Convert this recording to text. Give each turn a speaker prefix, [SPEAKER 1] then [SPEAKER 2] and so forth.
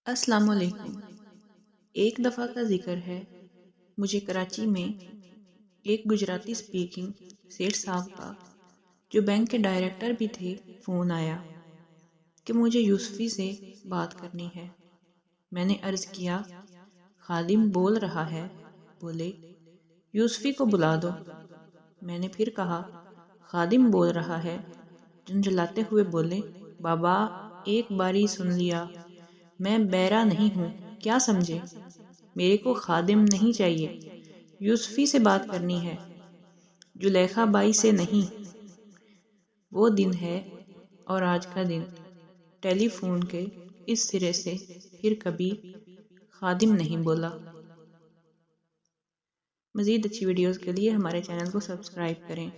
[SPEAKER 1] السلام علیکم۔ ایک دفعہ کا ذکر ہے، مجھے کراچی میں ایک گجراتی سپیکنگ سیٹھ صاحب کا، جو بینک کے ڈائریکٹر بھی تھے، فون آیا کہ مجھے یوسفی سے بات کرنی ہے۔ میں نے عرض کیا، خادم بول رہا ہے۔ بولے، یوسفی کو بلا دو۔ میں نے پھر کہا، خادم بول رہا ہے۔ جھنجھلاتے ہوئے بولے، بابا ایک باری سن لیا، میں بیرا نہیں ہوں، کیا سمجھے؟ میرے کو خادم نہیں چاہیے، یوسفی سے بات کرنی ہے، زلیخا بائی سے نہیں۔ وہ دن ہے اور آج کا دن ٹیلی فون کے اس سرے سے پھر کبھی خادم نہیں بولا۔ مزید اچھی ویڈیوز کے لیے ہمارے چینل کو سبسکرائب کریں۔